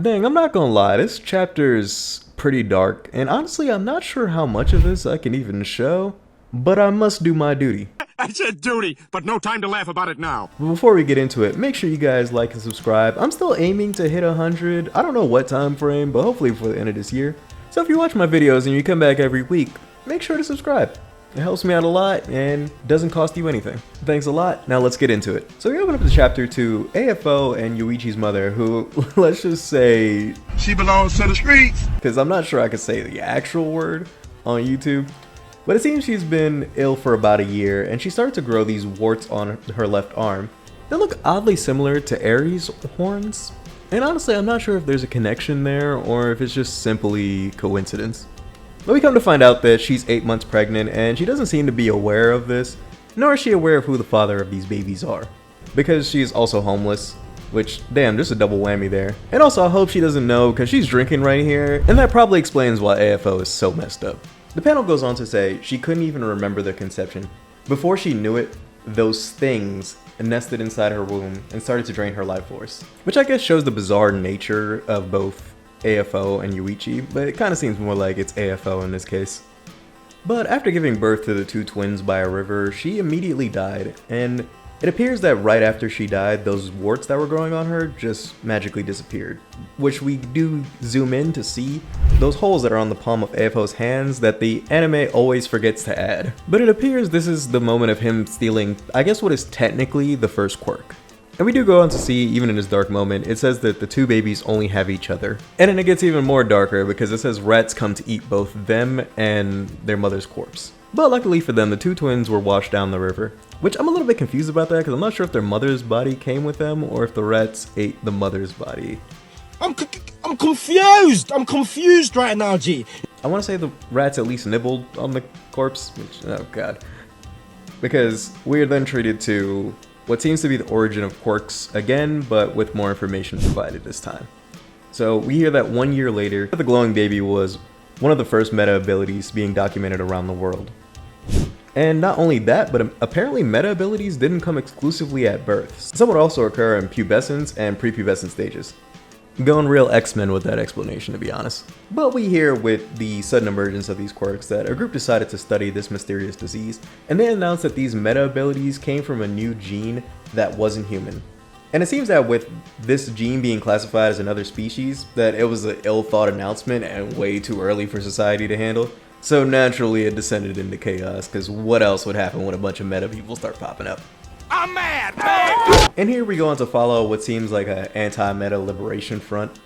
Dang, I'm not gonna lie, this chapter's pretty dark, and honestly I'm not sure how much of this I can even show, but I must do my duty. I said duty, but no time to laugh about it now. But before we get into it, make sure you guys like and subscribe. I'm still aiming to hit 100, I don't know what time frame, but hopefully before the end of this year. So if you watch my videos and you come back every week, make sure to subscribe. It helps me out a lot and doesn't cost you anything. Thanks a lot. Now let's get into it. So we open up the chapter to AFO and Yuichi's mother, who, let's just say, She belongs to the streets. because I'm not sure I could say the actual word on YouTube, but it seems she's been ill for about a year and she started to grow these warts on her left arm. They look oddly similar to Aries horns, and honestly I'm not sure if there's a connection there or if it's just simply coincidence. But we come to find out that she's 8 months pregnant and she doesn't seem to be aware of this, nor is she aware of who the father of these babies are. Because she's also homeless, which, damn, there's a double whammy there. And also I hope she doesn't know because she's drinking right here, and that probably explains why AFO is so messed up. The panel goes on to say she couldn't even remember the conception. Before she knew it, those things nested inside her womb and started to drain her life force. Which I guess shows the bizarre nature of both AFO and Yuichi, but it kind of seems more like it's AFO in this case. But after giving birth to the two twins by a river, she immediately died, and it appears that right after she died, those warts that were growing on her just magically disappeared. Which we do zoom in to see those holes that are on the palm of AFO's hands that the anime always forgets to add. But it appears this is the moment of him stealing, I guess, what is technically the first quirk. And we do go on to see, even in this dark moment, it says that the two babies only have each other. And then it gets even more darker because it says rats come to eat both them and their mother's corpse. But luckily for them, the two twins were washed down the river. Which I'm a little bit confused about that because I'm not sure if their mother's body came with them or if the rats ate the mother's body. I'm confused! I'm confused right now, G. I want to say the rats at least nibbled on the corpse, which, oh god. Because we are then treated to what seems to be the origin of Quirks again, but with more information provided this time. So we hear that 1 year later, the glowing baby was one of the first meta abilities being documented around the world. And not only that, but apparently meta abilities didn't come exclusively at birth. Some would also occur in pubescence and prepubescent stages. Going real X-Men with that explanation, to be honest. But we hear with the sudden emergence of these quirks that a group decided to study this mysterious disease, and they announced that these meta abilities came from a new gene that wasn't human. And it seems that with this gene being classified as another species, that it was an ill-thought announcement and way too early for society to handle. So naturally it descended into chaos, because what else would happen when a bunch of meta people start popping up? I'm mad, man! And here we go on to follow what seems like an anti-meta liberation front,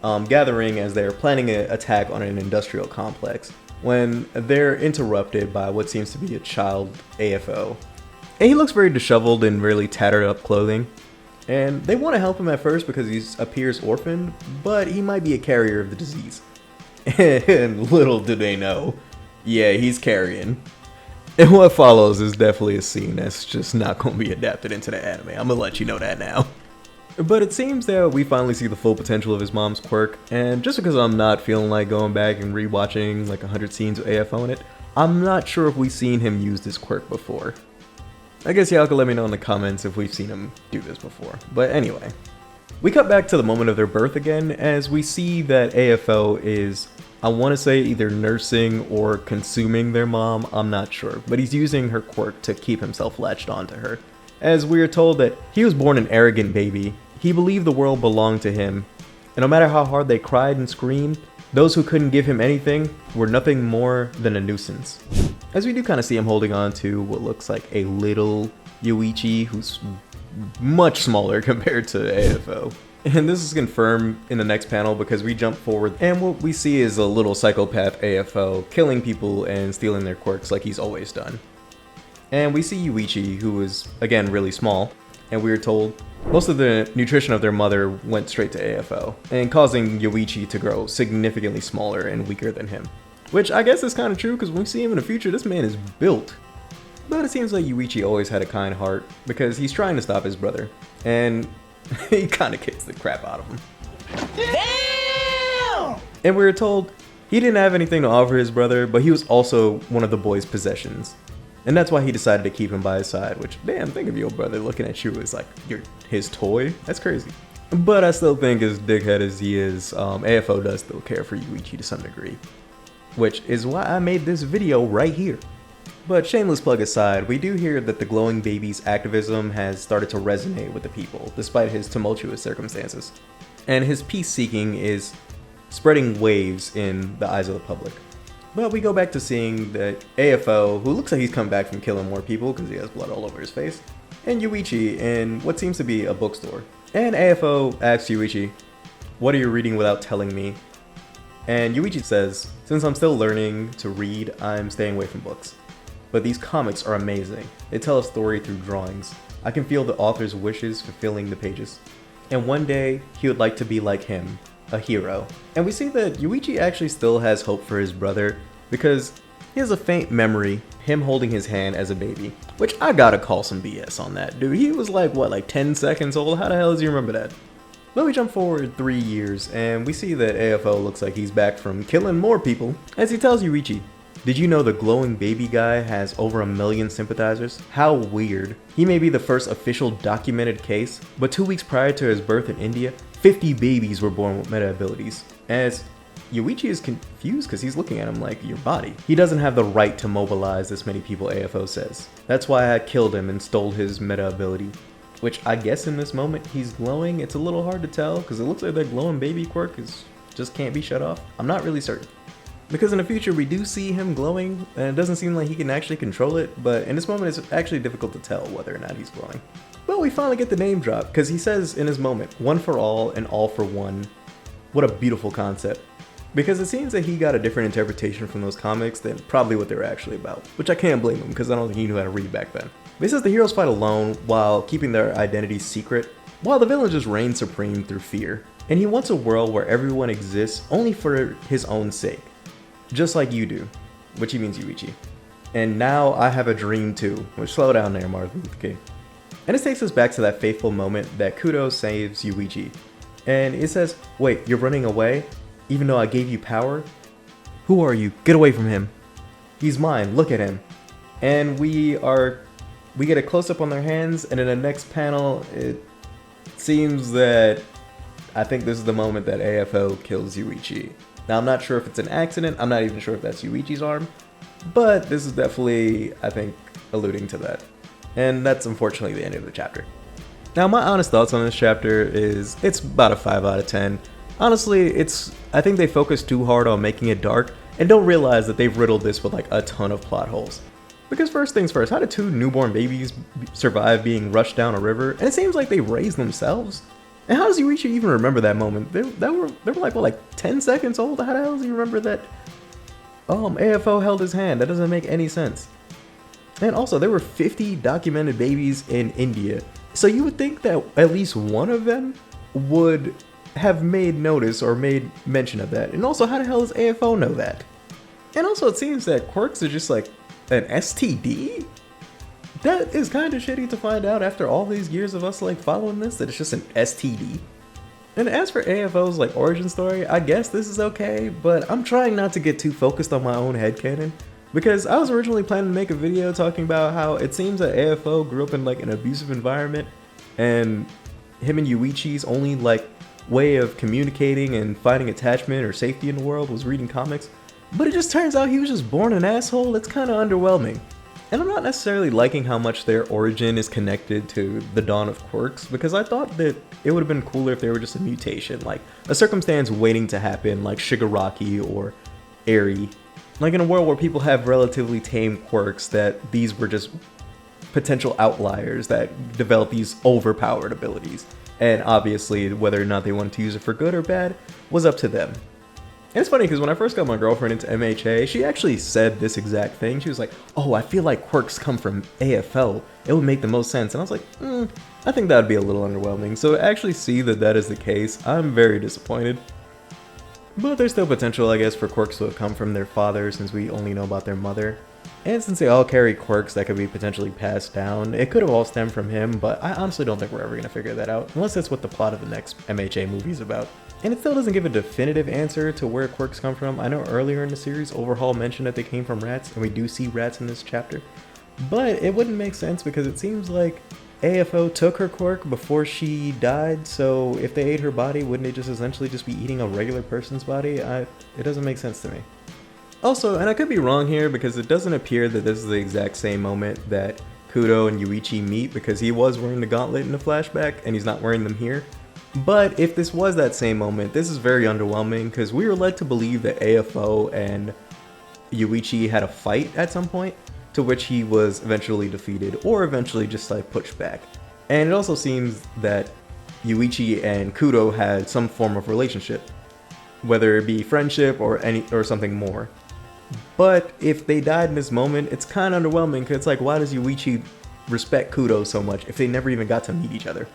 gathering as they're planning an attack on an industrial complex, when they're interrupted by what seems to be a child AFO. And he looks very disheveled in really tattered up clothing, and they want to help him at first because he appears orphaned, but he might be a carrier of the disease. And little do they know, yeah, he's carrying. And what follows is definitely a scene that's just not going to be adapted into the anime. I'm going to let you know that now. But it seems that we finally see the full potential of his mom's quirk, and just because I'm not feeling like going back and rewatching like 100 scenes of AFO in it, I'm not sure if we've seen him use this quirk before. I guess y'all can let me know in the comments if we've seen him do this before. But anyway, we cut back to the moment of their birth again as we see that AFO is, I want to say, either nursing or consuming their mom, I'm not sure, but he's using her quirk to keep himself latched onto her. As we are told that he was born an arrogant baby, he believed the world belonged to him, and no matter how hard they cried and screamed, those who couldn't give him anything were nothing more than a nuisance. As we do kind of see him holding on to what looks like a little Yuichi, who's much smaller compared to AFO. And this is confirmed in the next panel because we jump forward and what we see is a little psychopath AFO killing people and stealing their quirks like he's always done. And we see Yuichi, who is again really small, and we are told most of the nutrition of their mother went straight to AFO, and causing Yuichi to grow significantly smaller and weaker than him. Which I guess is kind of true because when we see him in the future, this man is built. But it seems like Yuichi always had a kind heart because he's trying to stop his brother, and he kind of kicks the crap out of him. Damn! And we were told he didn't have anything to offer his brother, but he was also one of the boy's possessions. And that's why he decided to keep him by his side, which, damn, think of your brother looking at you as like you're his toy. That's crazy. But I still think, as dickhead as he is, AFO does still care for Yuichi to some degree. Which is why I made this video right here. But shameless plug aside, we do hear that the glowing baby's activism has started to resonate with the people, despite his tumultuous circumstances. And his peace-seeking is spreading waves in the eyes of the public. But we go back to seeing that AFO, who looks like he's come back from killing more people because he has blood all over his face, and Yuichi in what seems to be a bookstore. And AFO asks Yuichi, "What are you reading without telling me?" And Yuichi says, "Since I'm still learning to read, I'm staying away from books. But these comics are amazing. They tell a story through drawings. I can feel the author's wishes fulfilling the pages. And one day, he would like to be like him, a hero." And we see that Yuichi actually still has hope for his brother because he has a faint memory, him holding his hand as a baby. Which I gotta call some BS on that, dude. He was like, what, like 10 seconds old? How the hell does he remember that? But we jump forward 3 years and we see that AFO looks like he's back from killing more people as he tells Yuichi, "Did you know the glowing baby guy has over 1 million sympathizers? How weird. He may be the first official documented case, but 2 weeks prior to his birth in India, 50 babies were born with meta abilities." As Yuichi is confused because he's looking at him like, your body. He doesn't have the right to mobilize this many people, AFO says. That's why I killed him and stole his meta ability. Which I guess in this moment he's glowing. It's a little hard to tell because it looks like that glowing baby quirk just can't be shut off. I'm not really certain. Because in the future we do see him glowing and it doesn't seem like he can actually control it, but in this moment it's actually difficult to tell whether or not he's glowing. But we finally get the name drop because he says in his moment, "One for all and all for one." What a beautiful concept. Because it seems that he got a different interpretation from those comics than probably what they were actually about. Which I can't blame him because I don't think he knew how to read back then. But he says the heroes fight alone while keeping their identities secret, while the villains just reign supreme through fear. And he wants a world where everyone exists only for his own sake. Just like you do, which he means Yuichi. And now I have a dream too, which slow down there, Martin Luther King. And this takes us back to that fateful moment that Kudo saves Yuichi. And it says, "Wait, you're running away? Even though I gave you power? Who are you? Get away from him. He's mine, look at him." And we get a close-up on their hands, and in the next panel, it seems that I think this is the moment that AFO kills Yuichi. Now, I'm not sure if it's an accident, I'm not even sure if that's Yuichi's arm, but this is definitely, I think, alluding to that. And that's unfortunately the end of the chapter. Now, my honest thoughts on this chapter is, it's about a 5 out of 10. Honestly, I think they focus too hard on making it dark, and don't realize that they've riddled this with like a ton of plot holes. Because first things first, how did 2 newborn babies survive being rushed down a river? And it seems like they raised themselves. And how does Yuichi even remember that moment? They were like, what, like 10 seconds old? How the hell does he remember that AFO held his hand? That doesn't make any sense. And also, there were 50 documented babies in India. So you would think that at least one of them would have made notice or made mention of that. And also, how the hell does AFO know that? And also, it seems that Quirks are just like an STD? That is kind of shitty to find out after all these years of us like following this, that it's just an STD. And as for AFO's like origin story, I guess this is okay, but I'm trying not to get too focused on my own headcanon. Because I was originally planning to make a video talking about how it seems that AFO grew up in like an abusive environment, and him and Yuichi's only like way of communicating and finding attachment or safety in the world was reading comics. But it just turns out he was just born an asshole. It's kind of underwhelming. And I'm not necessarily liking how much their origin is connected to the dawn of Quirks, because I thought that it would have been cooler if they were just a mutation, like a circumstance waiting to happen, like Shigaraki or Eri. Like in a world where people have relatively tame quirks, that these were just potential outliers that develop these overpowered abilities. And obviously, whether or not they wanted to use it for good or bad was up to them. And it's funny because when I first got my girlfriend into MHA, she actually said this exact thing. She was like, "Oh, I feel like quirks come from AFO. It would make the most sense." And I was like, I think that would be a little underwhelming. So to actually see that that is the case, I'm very disappointed. But there's still potential, I guess, for quirks to have come from their father, since we only know about their mother. And since they all carry quirks that could be potentially passed down, it could have all stemmed from him, but I honestly don't think we're ever going to figure that out, unless that's what the plot of the next MHA movie is about. And it still doesn't give a definitive answer to where quirks come from. I know earlier in the series, Overhaul mentioned that they came from rats, and we do see rats in this chapter. But it wouldn't make sense because it seems like AFO took her quirk before she died, so if they ate her body, wouldn't it just essentially just be eating a regular person's body? It doesn't make sense to me. Also, and I could be wrong here because it doesn't appear that this is the exact same moment that Kudo and Yuichi meet, because he was wearing the gauntlet in the flashback and he's not wearing them here. But if this was that same moment, this is very underwhelming because we were led to believe that AFO and Yuichi had a fight at some point, to which he was eventually defeated or eventually just like pushed back. And it also seems that Yuichi and Kudo had some form of relationship, whether it be friendship or something more. But if they died in this moment, it's kind of underwhelming because it's like, why does Yuichi respect Kudo so much if they never even got to meet each other?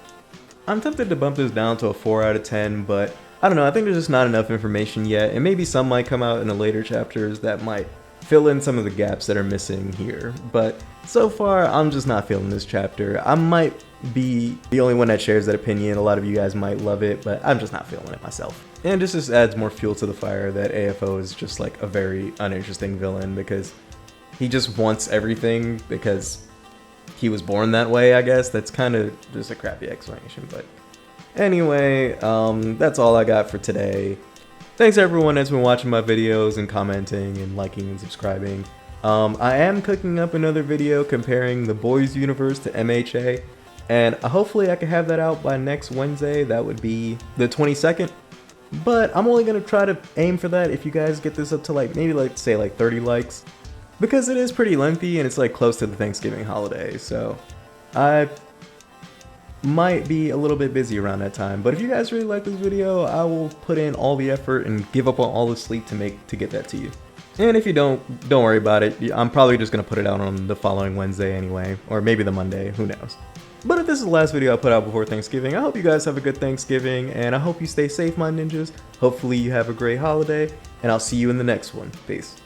I'm tempted to bump this down to a 4 out of 10, but I don't know, I think there's just not enough information yet, and maybe some might come out in the later chapters that might fill in some of the gaps that are missing here. But so far, I'm just not feeling this chapter. I might be the only one that shares that opinion. A lot of you guys might love it, but I'm just not feeling it myself. And this just adds more fuel to the fire that AFO is just like a very uninteresting villain because he just wants everything because he was born that way, I guess. That's kind of just a crappy explanation, but anyway, that's all I got for today. Thanks everyone that's been watching my videos and commenting and liking and subscribing. I am cooking up another video comparing the boys universe to MHA, and hopefully I can have that out by next Wednesday. That would be the 22nd. But I'm only gonna try to aim for that if you guys get this up to maybe 30 likes. Because it is pretty lengthy and it's close to the Thanksgiving holiday, so I might be a little bit busy around that time. But if you guys really like this video, I will put in all the effort and give up on all the sleep to get that to you. And if you don't worry about it. I'm probably just gonna put it out on the following Wednesday anyway, or maybe the Monday, who knows. But if this is the last video I put out before Thanksgiving, I hope you guys have a good Thanksgiving, and I hope you stay safe, my ninjas. Hopefully you have a great holiday, and I'll see you in the next one. Peace.